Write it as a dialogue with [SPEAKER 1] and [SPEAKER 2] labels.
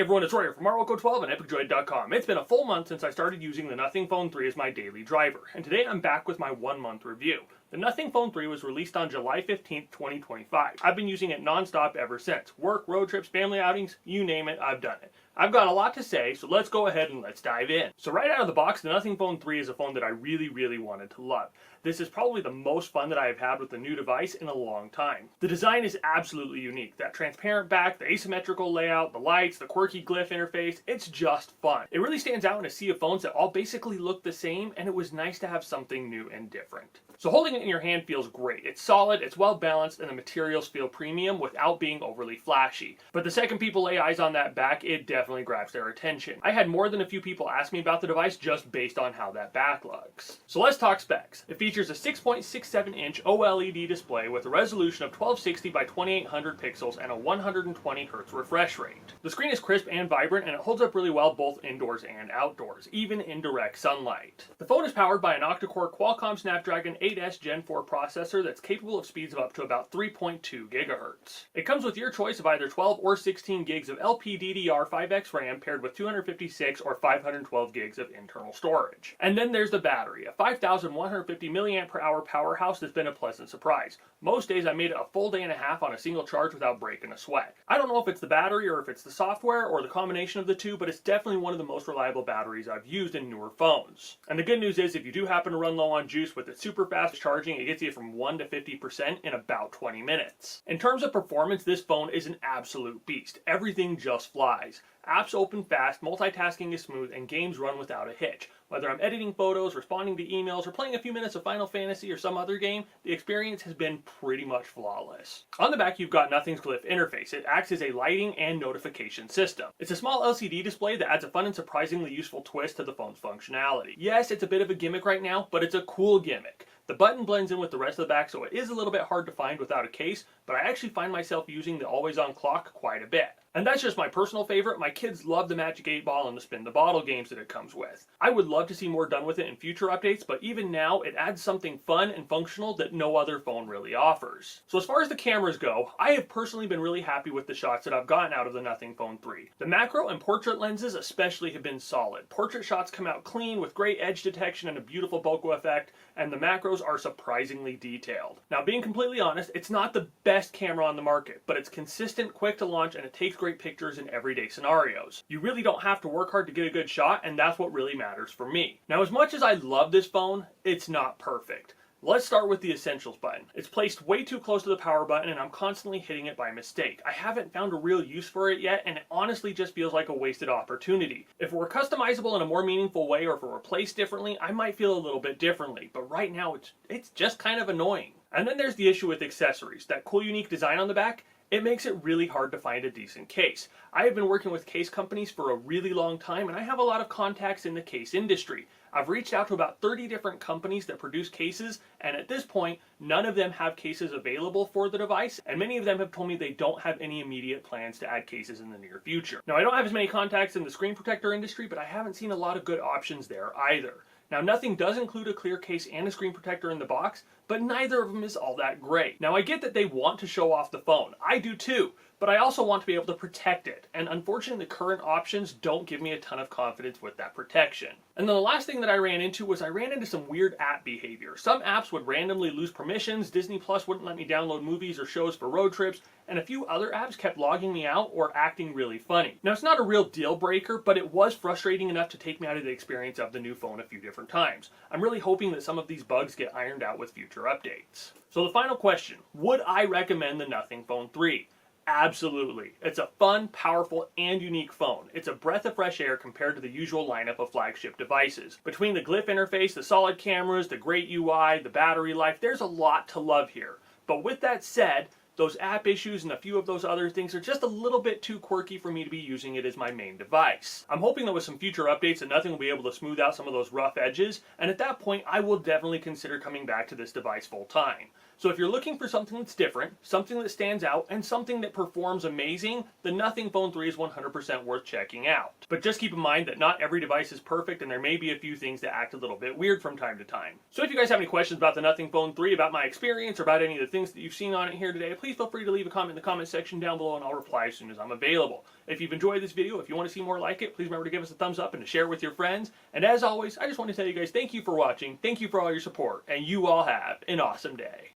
[SPEAKER 1] everyone, it's Royer from RWCO12 and EpicDroid.com. It's been a full month since I started using the Nothing Phone 3 as my daily driver, and today I'm back with my 1 month review. The Nothing Phone 3 was released on July 15th, 2025. I've been using it non-stop ever since. Work, road trips, family outings, you name it, I've done it. I've got a lot to say, so let's go ahead and let's dive in. So right out of the box, the Nothing Phone 3 is a phone that I really wanted to love. This is probably the most fun that I have had with a new device in a long time. The design is absolutely unique. That transparent back, the asymmetrical layout, the lights, the quirky glyph interface, it's just fun. It really stands out in a sea of phones that all basically look the same, and it was nice to have something new and different. So holding it in your hand feels great. It's solid, it's well balanced, and the materials feel premium without being overly flashy. But the second people lay eyes on that back, it definitely grabs their attention. I had more than a few people ask me about the device just based on how that back looks. So let's talk specs. It features a 6.67-inch OLED display with a resolution of 1260 by 2800 pixels and a 120 Hz refresh rate. The screen is crisp and vibrant, and it holds up really well both indoors and outdoors, even in direct sunlight. The phone is powered by an octa-core Qualcomm Snapdragon 8S Gen 4 processor that's capable of speeds of up to about 3.2 GHz. It comes with your choice of either 12 or 16 gigs of LPDDR5X RAM paired with 256 or 512 gigs of internal storage. And then there's the battery, a 5,150 mAh powerhouse that's been a pleasant surprise. Most days I made it a full day and a half on a single charge without breaking a sweat. I don't know if it's the battery or if it's the software or the combination of the two, but it's definitely one of the most reliable batteries I've used in newer phones. And the good news is if you do happen to run low on juice with its super fast charging, it gets you from 1 to 50% in about 20 minutes. In terms of performance, this phone is an absolute beast. Everything just flies. Apps open fast, multitasking is smooth, and games run without a hitch. Whether I'm editing photos, responding to emails, or playing a few minutes of Final Fantasy or some other game, the experience has been pretty much flawless. On the back, you've got Nothing's glyph interface. It acts as a lighting and notification system. It's a small LCD display that adds a fun and surprisingly useful twist to the phone's functionality. Yes, it's a bit of a gimmick right now, but it's a cool gimmick. The button blends in with the rest of the back, so it is a little bit hard to find without a case, but I actually find myself using the always-on clock quite a bit. And that's just my personal favorite. My kids love the Magic 8 Ball and the Spin the Bottle games that it comes with. I would love to see more done with it in future updates, but even now, it adds something fun and functional that no other phone really offers. So as far as the cameras go, I have personally been really happy with the shots that I've gotten out of the Nothing Phone 3. The macro and portrait lenses especially have been solid. Portrait shots come out clean with great edge detection and a beautiful bokeh effect, and the macros are surprisingly detailed. Now, being completely honest, it's not the best camera on the market, but it's consistent, quick to launch, and it takes great pictures in everyday scenarios. You really don't have to work hard to get a good shot, and that's what really matters for me. Now, as much as I love this phone, it's not perfect. Let's start with the Essentials button. It's placed way too close to the power button, and I'm constantly hitting it by mistake. I haven't found a real use for it yet, and it honestly just feels like a wasted opportunity. If it were customizable in a more meaningful way, or if it were placed differently, I might feel a little bit differently, but right now it's just kind of annoying. And then there's the issue with accessories. That cool unique design on the back, it makes it really hard to find a decent case. I have been working with case companies for a really long time, and I have a lot of contacts in the case industry. I've reached out to about 30 different companies that produce cases, and at this point, none of them have cases available for the device, and many of them have told me they don't have any immediate plans to add cases in the near future. Now, I don't have as many contacts in the screen protector industry, but I haven't seen a lot of good options there either. Now, Nothing does include a clear case and a screen protector in the box, but neither of them is all that great. Now, I get that they want to show off the phone. I do too. But I also want to be able to protect it, and unfortunately the current options don't give me a ton of confidence with that protection. And then the last thing that I ran into some weird app behavior. Some apps would randomly lose permissions, Disney Plus wouldn't let me download movies or shows for road trips, and a few other apps kept logging me out or acting really funny. Now, it's not a real deal breaker, but it was frustrating enough to take me out of the experience of the new phone a few different times. I'm really hoping that some of these bugs get ironed out with future updates. So the final question, would I recommend the Nothing Phone 3? Absolutely. It's a fun, powerful, and unique phone. It's a breath of fresh air compared to the usual lineup of flagship devices. Between the glyph interface, the solid cameras, the great UI, the battery life, there's a lot to love here. But with that said, those app issues and a few of those other things are just a little bit too quirky for me to be using it as my main device. I'm hoping that with some future updates that Nothing will be able to smooth out some of those rough edges, and at that point I will definitely consider coming back to this device full time. So if you're looking for something that's different, something that stands out, and something that performs amazing, the Nothing Phone 3 is 100% worth checking out. But just keep in mind that not every device is perfect, and there may be a few things that act a little bit weird from time to time. So if you guys have any questions about the Nothing Phone 3, about my experience, or about any of the things that you've seen on it here today, please feel free to leave a comment in the comment section down below and I'll reply as soon as I'm available. If you've enjoyed this video, if you want to see more like it, please remember to give us a thumbs up and to share it with your friends. And as always, I just want to tell you guys thank you for watching, thank you for all your support, and you all have an awesome day.